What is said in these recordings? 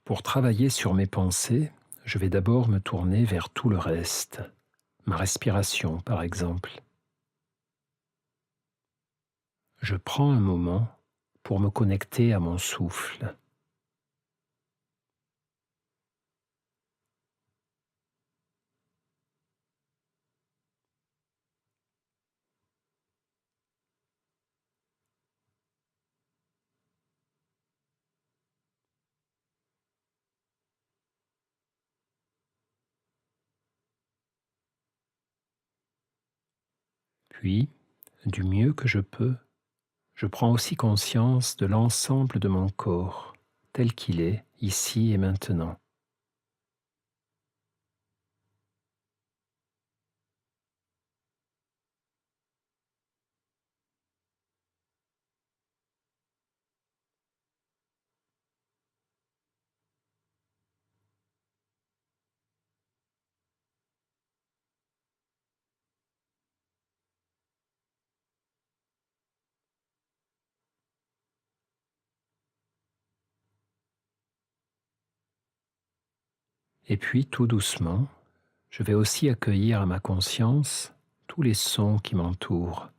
Pour travailler sur mes pensées, je vais d'abord me tourner vers tout le reste, ma respiration par exemple. Je prends un moment pour me connecter à mon souffle. Puis, du mieux que je peux, je prends aussi conscience de l'ensemble de mon corps, tel qu'il est, ici et maintenant. Et puis, tout doucement, je vais aussi accueillir à ma conscience tous les sons qui m'entourent.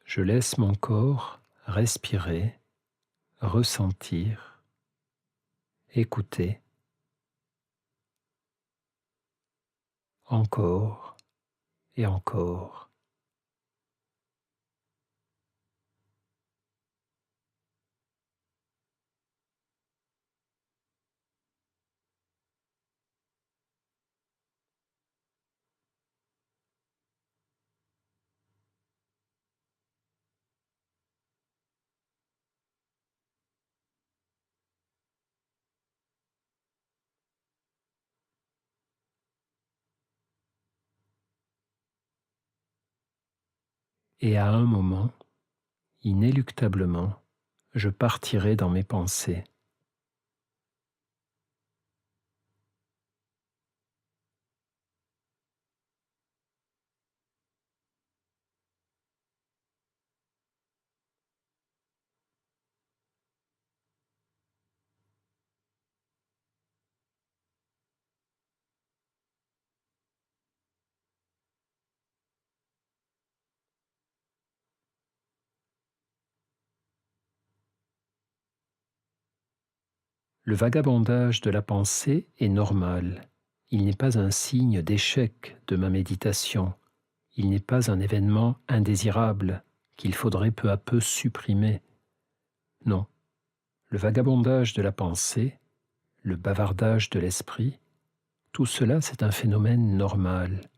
Je laisse mon corps respirer, ressentir, écouter, encore et encore. Et à un moment, inéluctablement, je partirai dans mes pensées. Le vagabondage de la pensée est normal. Il n'est pas un signe d'échec de ma méditation. Il n'est pas un événement indésirable qu'il faudrait peu à peu supprimer. Non, le vagabondage de la pensée, le bavardage de l'esprit, tout cela c'est un phénomène normal,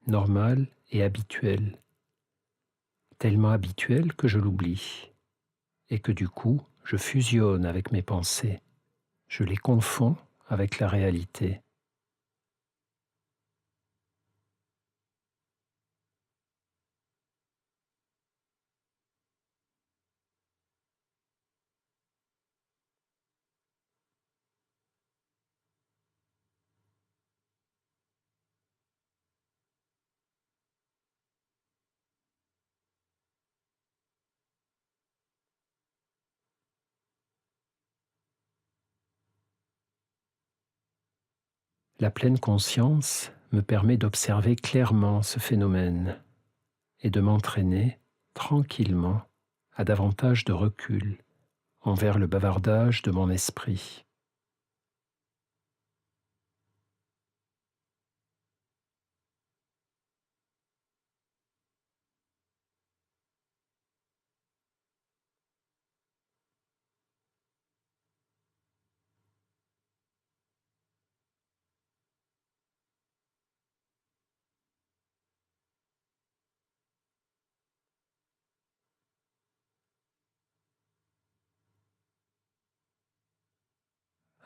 normal et habituel, tellement habituel que je l'oublie, et que du coup je fusionne avec mes pensées, je les confonds avec la réalité. La pleine conscience me permet d'observer clairement ce phénomène et de m'entraîner tranquillement à davantage de recul envers le bavardage de mon esprit.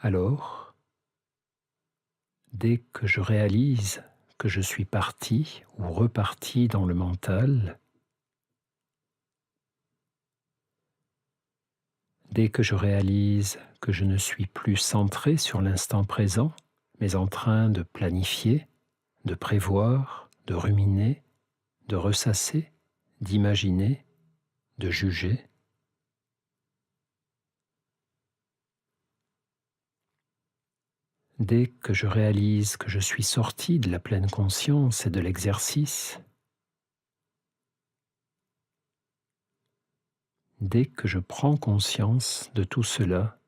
Alors, dès que je réalise que je suis parti ou reparti dans le mental, dès que je réalise que je ne suis plus centré sur l'instant présent, mais en train de planifier, de prévoir, de ruminer, de ressasser, d'imaginer, de juger, dès que je réalise que je suis sorti de la pleine conscience et de l'exercice, dès que je prends conscience de tout cela,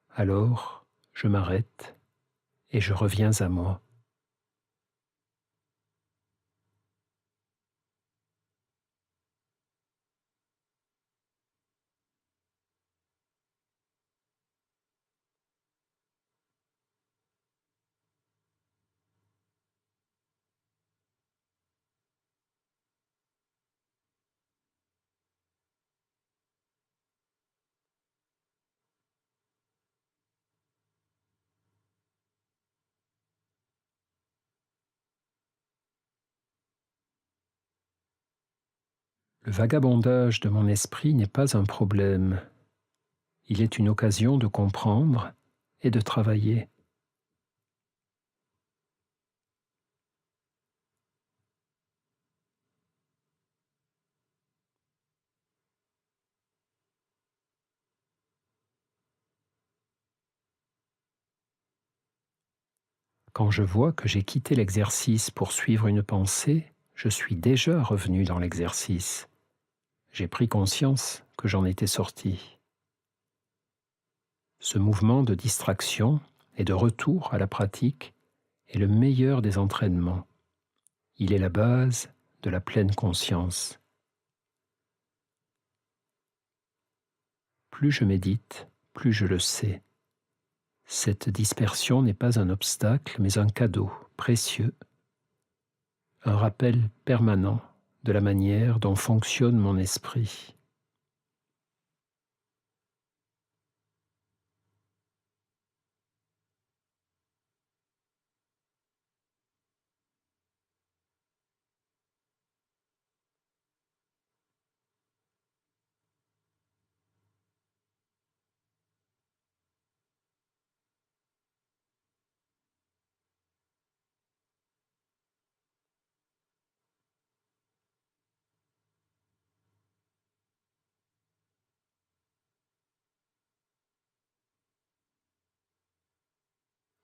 alors je m'arrête et je reviens à moi. Le vagabondage de mon esprit n'est pas un problème. Il est une occasion de comprendre et de travailler. Quand je vois que j'ai quitté l'exercice pour suivre une pensée, je suis déjà revenu dans l'exercice. J'ai pris conscience que j'en étais sorti. Ce mouvement de distraction et de retour à la pratique est le meilleur des entraînements. Il est la base de la pleine conscience. Plus je médite, plus je le sais. Cette dispersion n'est pas un obstacle, mais un cadeau précieux, un rappel permanent de la manière dont fonctionne mon esprit.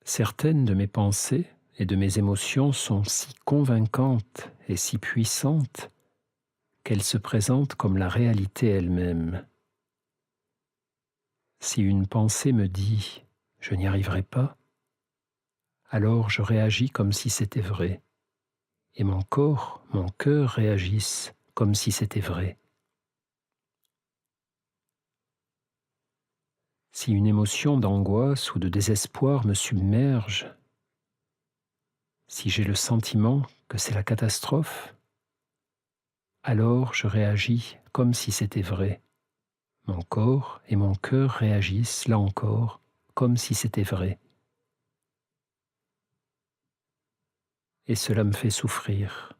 Certaines de mes pensées et de mes émotions sont si convaincantes et si puissantes qu'elles se présentent comme la réalité elle-même. Si une pensée me dit « je n'y arriverai pas », alors je réagis comme si c'était vrai, et mon corps, mon cœur réagissent comme si c'était vrai. Si une émotion d'angoisse ou de désespoir me submerge, si j'ai le sentiment que c'est la catastrophe, alors je réagis comme si c'était vrai. Mon corps et mon cœur réagissent, là encore, comme si c'était vrai. Et cela me fait souffrir.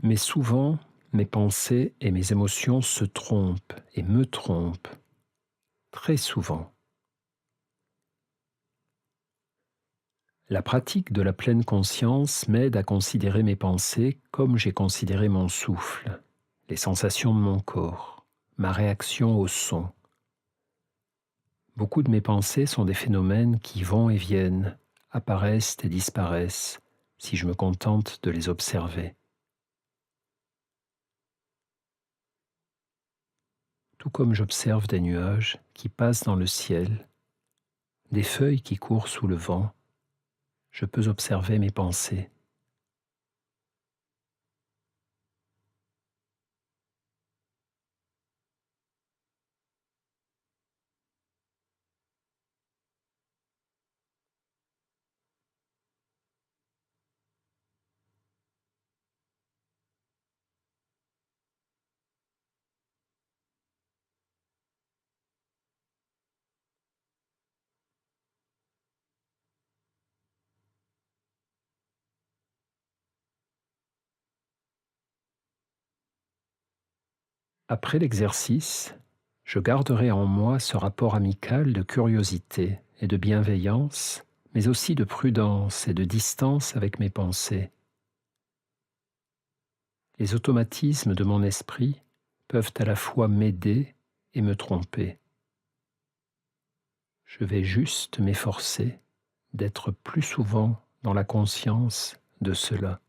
Mais souvent, mes pensées et mes émotions se trompent et me trompent. Très souvent. La pratique de la pleine conscience m'aide à considérer mes pensées comme j'ai considéré mon souffle, les sensations de mon corps, ma réaction au son. Beaucoup de mes pensées sont des phénomènes qui vont et viennent, apparaissent et disparaissent, si je me contente de les observer. Tout comme j'observe des nuages qui passent dans le ciel, des feuilles qui courent sous le vent, je peux observer mes pensées. Après l'exercice, je garderai en moi ce rapport amical de curiosité et de bienveillance, mais aussi de prudence et de distance avec mes pensées. Les automatismes de mon esprit peuvent à la fois m'aider et me tromper. Je vais juste m'efforcer d'être plus souvent dans la conscience de cela.